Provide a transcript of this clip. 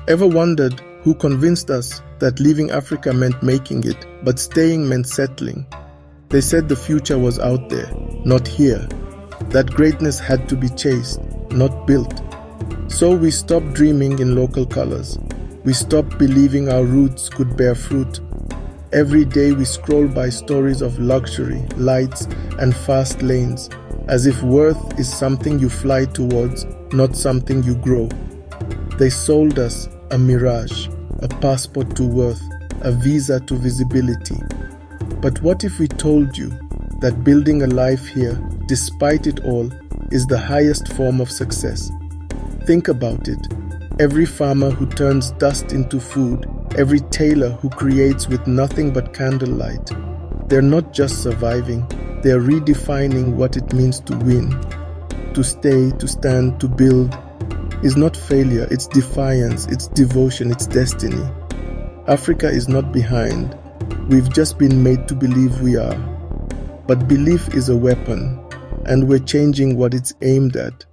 Ever wondered who convinced us that leaving Africa meant making it, but staying meant settling? They said the future was out there, not here. That greatness had to be chased, not built. So we stopped dreaming in local colors. We stopped believing our roots could bear fruit. Every day we scroll by stories of luxury, lights, and fast lanes, as if worth is something you fly towards, not something you grow. They sold us a mirage, a passport to worth, a visa to visibility. But what if we told you that building a life here, despite it all, is the highest form of success? Think about it. Every farmer who turns dust into food, every tailor who creates with nothing but candlelight, they're not just surviving, they're redefining what it means to win. To stay, to stand, to build is not failure, it's defiance, it's devotion, it's destiny. Africa is not behind. We've just been made to believe we are. But belief is a weapon, and we're changing what it's aimed at.